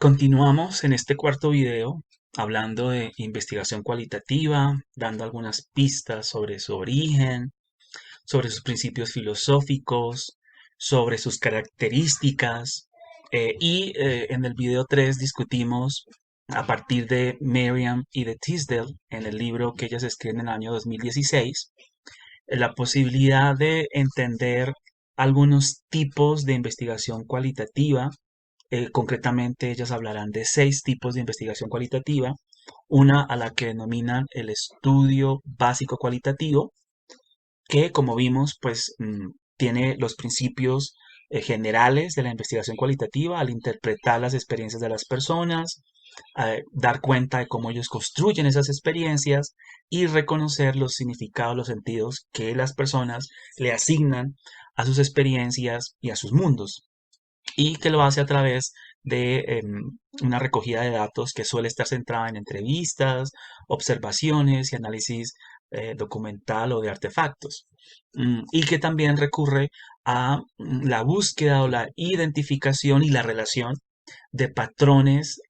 Continuamos en este cuarto video hablando de investigación cualitativa, dando algunas pistas sobre su origen, sobre sus principios filosóficos, sobre sus características. En el video 3 discutimos a partir de Merriam y de Tisdale, en el libro que ellas escriben en el año 2016, la posibilidad de entender algunos tipos de investigación cualitativa. Concretamente, ellas hablarán de 6 tipos de investigación cualitativa, una a la que denominan el estudio básico cualitativo, que como vimos, pues tiene los principios generales de la investigación cualitativa al interpretar las experiencias de las personas, dar cuenta de cómo ellos construyen esas experiencias y reconocer los significados, los sentidos que las personas le asignan a sus experiencias y a sus mundos, y que lo hace a través de una recogida de datos que suele estar centrada en entrevistas, observaciones y análisis documental o de artefactos. Y que también recurre a la búsqueda o la identificación y la relación de patrones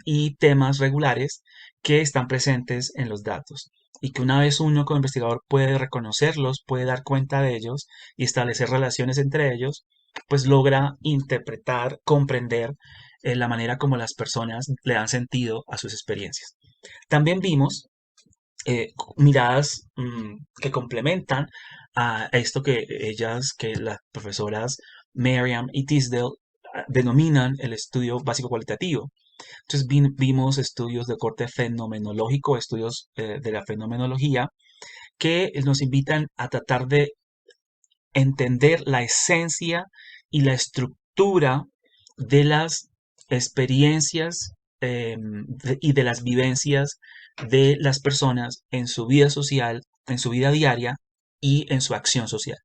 y temas regulares que están presentes en los datos. Y que una vez uno como investigador puede reconocerlos, puede dar cuenta de ellos y establecer relaciones entre ellos, pues logra interpretar, comprender la manera como las personas le dan sentido a sus experiencias. También vimos miradas que complementan a esto que las profesoras Merriam y Tisdale denominan el estudio básico cualitativo. Entonces vimos estudios de corte fenomenológico, estudios de la fenomenología, que nos invitan a tratar de entender la esencia y la estructura de las experiencias y de las vivencias de las personas en su vida social, en su vida diaria y en su acción social.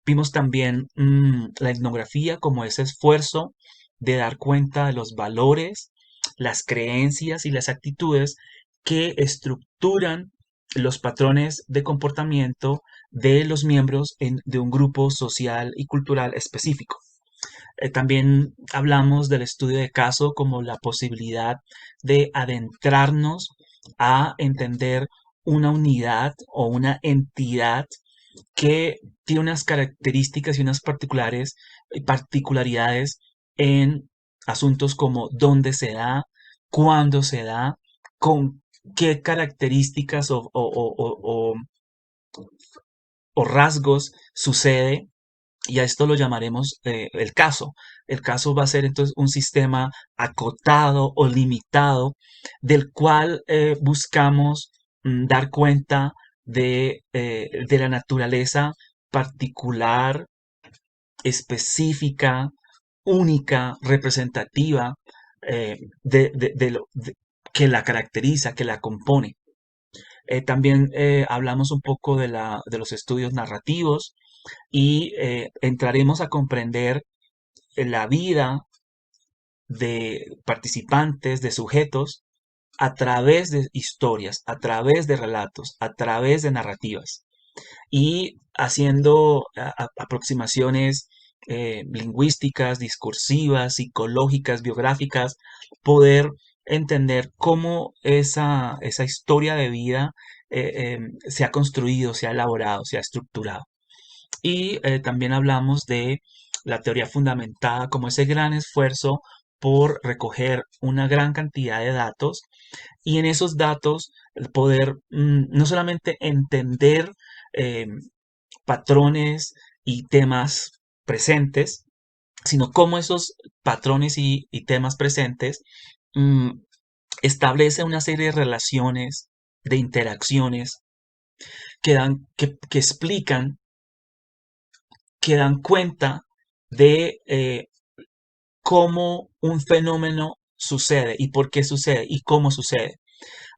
Vimos también la etnografía como ese esfuerzo de dar cuenta de los valores, las creencias y las actitudes que estructuran los patrones de comportamiento de los miembros de un grupo social y cultural específico. También hablamos del estudio de caso como la posibilidad de adentrarnos a entender una unidad o una entidad que tiene unas características y unas particularidades en asuntos como dónde se da, cuándo se da, con qué características o rasgos sucede, y a esto lo llamaremos el caso. El caso va a ser entonces un sistema acotado o limitado del cual buscamos dar cuenta de la naturaleza particular, específica, única, representativa que la caracteriza, que la compone. También hablamos un poco de los estudios narrativos y entraremos a comprender la vida de participantes, de sujetos, a través de historias, a través de relatos, a través de narrativas y haciendo aproximaciones lingüísticas, discursivas, psicológicas, biográficas, poder entender cómo esa historia de vida se ha construido, se ha elaborado, se ha estructurado. Y también hablamos de la teoría fundamentada como ese gran esfuerzo por recoger una gran cantidad de datos y en esos datos el poder no solamente entender eh, patrones y temas presentes, sino cómo esos patrones y temas presentes mm, establece una serie de relaciones, de interacciones que explican, que dan cuenta de cómo un fenómeno sucede y por qué sucede y cómo sucede.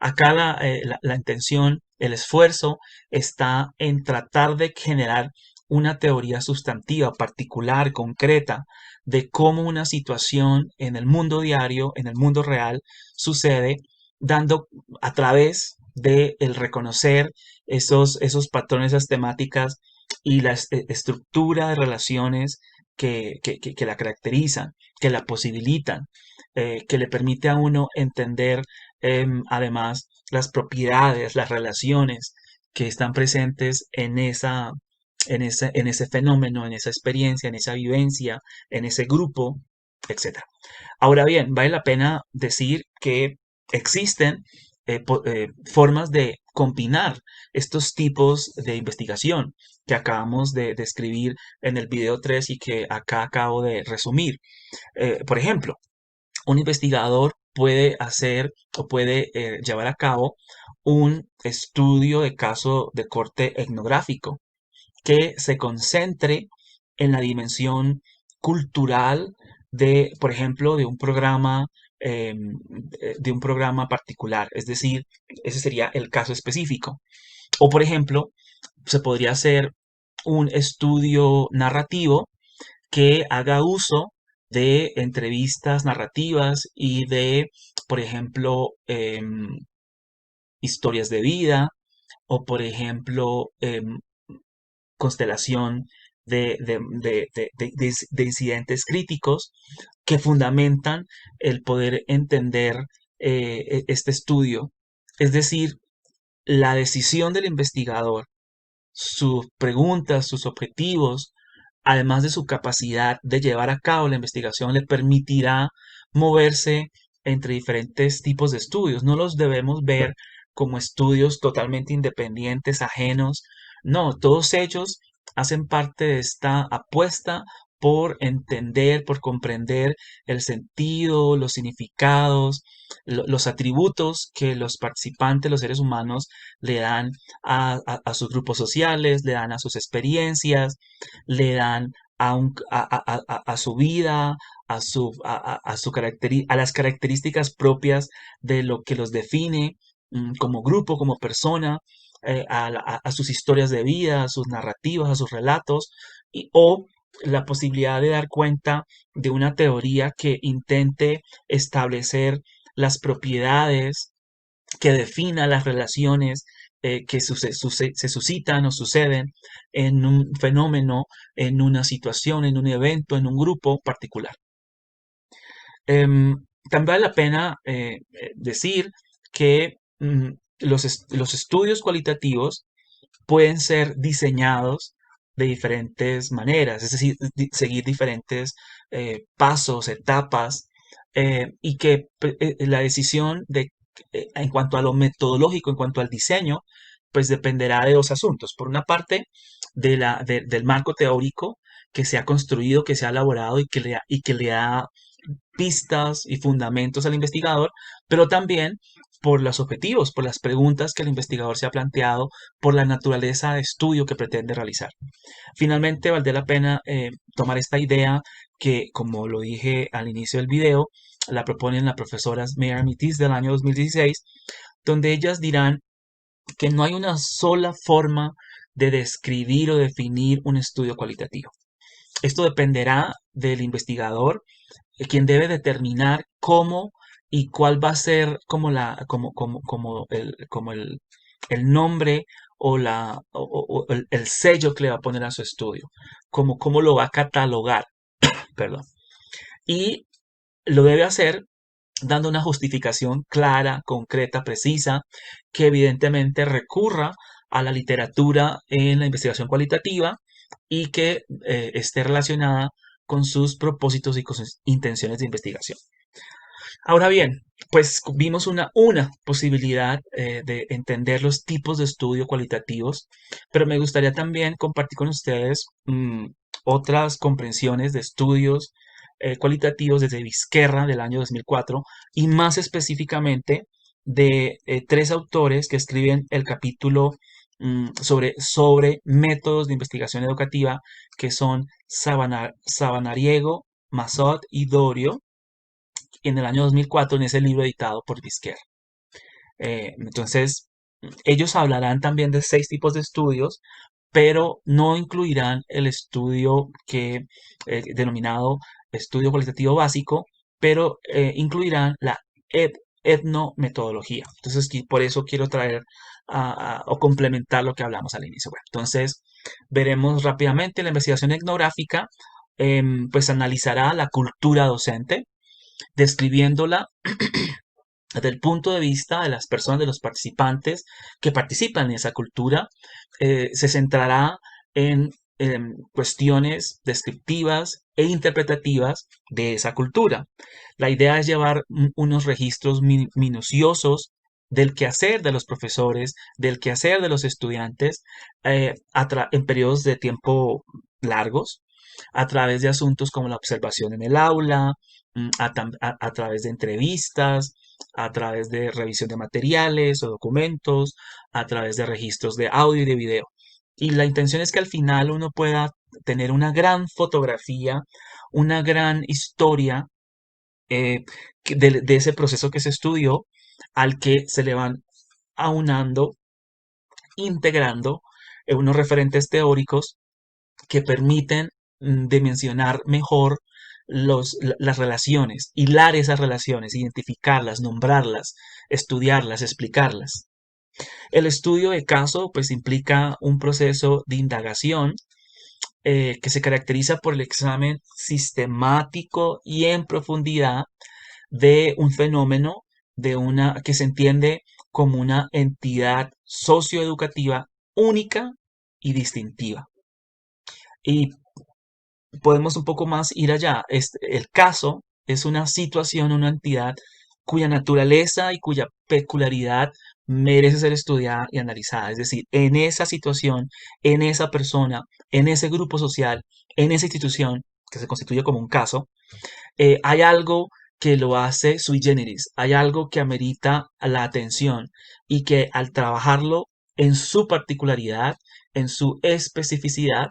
Acá la intención, el esfuerzo está en tratar de generar una teoría sustantiva, particular, concreta, de cómo una situación en el mundo diario, en el mundo real, sucede, dando a través de el reconocer esos patrones, esas temáticas y la estructura de relaciones que la caracterizan, que la posibilitan, que le permite a uno entender además las propiedades, las relaciones que están presentes en ese fenómeno, en esa experiencia, en esa vivencia, en ese grupo, etcétera. Ahora bien, vale la pena decir que existen formas de combinar estos tipos de investigación que acabamos de describir en el video 3 y que acá acabo de resumir. Por ejemplo, un investigador puede hacer o puede llevar a cabo un estudio de caso de corte etnográfico que se concentre en la dimensión cultural de, por ejemplo, de un programa particular. Es decir, ese sería el caso específico. O, por ejemplo, se podría hacer un estudio narrativo que haga uso de entrevistas narrativas y de, por ejemplo, historias de vida o, por ejemplo, constelación de incidentes críticos que fundamentan el poder entender este estudio. Es decir, la decisión del investigador, sus preguntas, sus objetivos, además de su capacidad de llevar a cabo la investigación, le permitirá moverse entre diferentes tipos de estudios. No los debemos ver como estudios totalmente independientes, ajenos. No, todos ellos hacen parte de esta apuesta por entender, por comprender el sentido, los significados, los atributos que los participantes, los seres humanos, le dan a sus grupos sociales, le dan a sus experiencias, le dan a su vida, a las características propias de lo que los define como grupo, como persona, a sus historias de vida, a sus narrativas, a sus relatos, o la posibilidad de dar cuenta de una teoría que intente establecer las propiedades que defina las relaciones que se suscitan o suceden en un fenómeno, en una situación, en un evento, en un grupo particular. También vale la pena decir que los estudios cualitativos pueden ser diseñados de diferentes maneras, es decir, seguir diferentes pasos, etapas, y que la decisión en cuanto a lo metodológico, en cuanto al diseño, pues dependerá de dos asuntos. Por una parte, del marco teórico que se ha construido, que se ha elaborado y que le da pistas y fundamentos al investigador, pero también por los objetivos, por las preguntas que el investigador se ha planteado, por la naturaleza de estudio que pretende realizar. Finalmente, valdría la pena tomar esta idea que, como lo dije al inicio del video, la proponen las profesoras Meyer Mitis del año 2016, donde ellas dirán que no hay una sola forma de describir o definir un estudio cualitativo. Esto dependerá del investigador, quien debe determinar cómo y cuál va a ser el nombre o el sello que le va a poner a su estudio, como cómo lo va a catalogar, perdón. Y lo debe hacer dando una justificación clara, concreta, precisa, que evidentemente recurra a la literatura en la investigación cualitativa y que esté relacionada con sus propósitos y con sus intenciones de investigación. Ahora bien, pues vimos una posibilidad de entender los tipos de estudio cualitativos, pero me gustaría también compartir con ustedes otras comprensiones de estudios cualitativos desde Vizquerra del año 2004 y más específicamente de tres autores que escriben el capítulo sobre métodos de investigación educativa que son Sabanariego, Mazot y Dorio en el año 2004 en ese libro editado por Vizquerra. Entonces, ellos hablarán también de 6 tipos de estudios, pero no incluirán el estudio denominado estudio cualitativo básico, pero incluirán la etnometodología. Entonces, por eso quiero traer o complementar lo que hablamos al inicio. Bueno, entonces, veremos rápidamente la investigación etnográfica pues analizará la cultura docente, describiéndola desde el punto de vista de las personas, de los participantes que participan en esa cultura. Se centrará en cuestiones descriptivas e interpretativas de esa cultura. La idea es llevar unos registros minuciosos del quehacer de los profesores, del quehacer de los estudiantes, en periodos de tiempo largos, a través de asuntos como la observación en el aula, a través de entrevistas, a través de revisión de materiales o documentos, a través de registros de audio y de video. Y la intención es que al final uno pueda tener una gran fotografía, una gran historia, eh, de ese proceso que se estudió, al que se le van aunando, integrando unos referentes teóricos que permiten dimensionar mejor las relaciones, hilar esas relaciones, identificarlas, nombrarlas, estudiarlas, explicarlas. El estudio de caso pues implica un proceso de indagación, que se caracteriza por el examen sistemático y en profundidad de un fenómeno, que se entiende como una entidad socioeducativa única y distintiva. Y podemos un poco más ir allá. El caso es una situación, una entidad cuya naturaleza y cuya peculiaridad merece ser estudiada y analizada. Es decir, en esa situación, en esa persona, en ese grupo social, en esa institución que se constituye como un caso, hay algo que lo hace sui generis, hay algo que amerita la atención y que al trabajarlo en su particularidad, en su especificidad,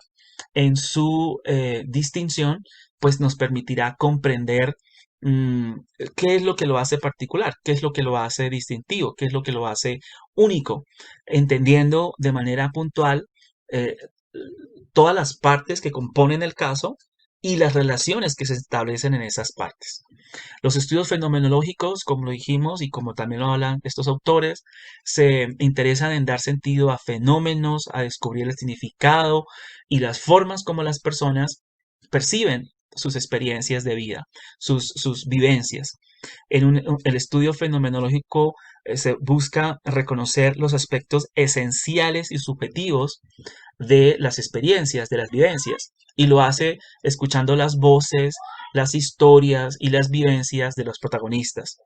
en su distinción, pues nos permitirá comprender mm, qué es lo que lo hace particular, qué es lo que lo hace distintivo, qué es lo que lo hace único, entendiendo de manera puntual eh, todas las partes que componen el caso y las relaciones que se establecen en esas partes. Los estudios fenomenológicos, como lo dijimos y como también lo hablan estos autores, se interesan en dar sentido a fenómenos, a descubrir el significado y las formas como las personas perciben sus experiencias de vida, sus vivencias. El estudio fenomenológico se busca reconocer los aspectos esenciales y subjetivos de las experiencias, de las vivencias, y lo hace escuchando las voces, las historias y las vivencias de los protagonistas.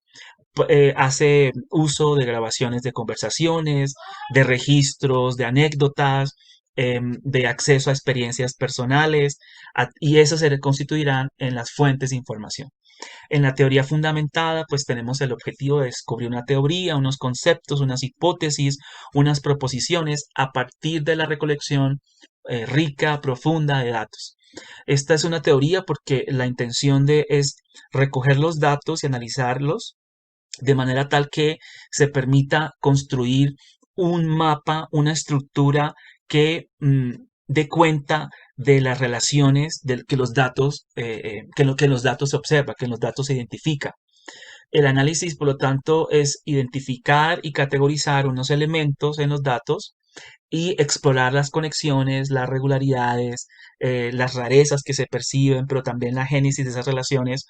Hace uso de grabaciones de conversaciones, de registros, de anécdotas, de acceso a experiencias personales, y eso se constituirán en las fuentes de información. En la teoría fundamentada, pues tenemos el objetivo de descubrir una teoría, unos conceptos, unas hipótesis, unas proposiciones a partir de la recolección rica, profunda de datos. Esta es una teoría porque la intención es recoger los datos y analizarlos de manera tal que se permita construir un mapa, una estructura que dé cuenta de las relaciones que los datos, que en los datos se observa, que en los datos se identifica. El análisis, por lo tanto, es identificar y categorizar unos elementos en los datos y explorar las conexiones, las regularidades, las rarezas que se perciben, pero también la génesis de esas relaciones,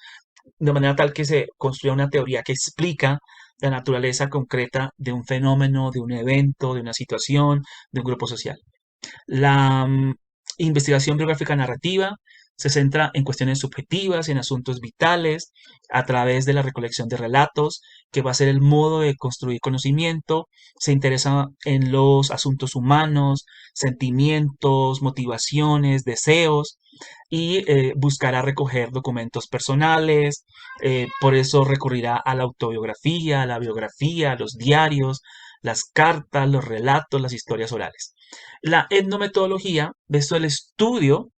de manera tal que se construya una teoría que explica la naturaleza concreta de un fenómeno, de un evento, de una situación, de un grupo social. La investigación biográfica narrativa se centra en cuestiones subjetivas, en asuntos vitales, a través de la recolección de relatos, que va a ser el modo de construir conocimiento. Se interesa en los asuntos humanos, sentimientos, motivaciones, deseos, y buscará recoger documentos personales. Por eso recurrirá a la autobiografía, a la biografía, a los diarios, las cartas, los relatos, las historias orales. La etnometodología es el estudio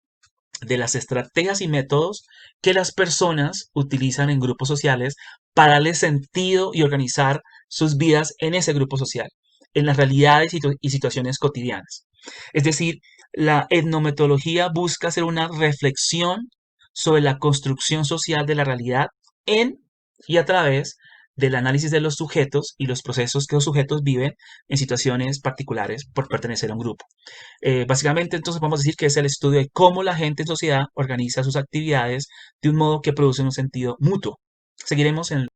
de las estrategias y métodos que las personas utilizan en grupos sociales para darle sentido y organizar sus vidas en ese grupo social, en las realidades y situaciones cotidianas. Es decir, la etnometodología busca hacer una reflexión sobre la construcción social de la realidad en y a través del análisis de los sujetos y los procesos que los sujetos viven en situaciones particulares por pertenecer a un grupo. Básicamente, entonces vamos a decir que es el estudio de cómo la gente en sociedad organiza sus actividades de un modo que produce un sentido mutuo. Seguiremos en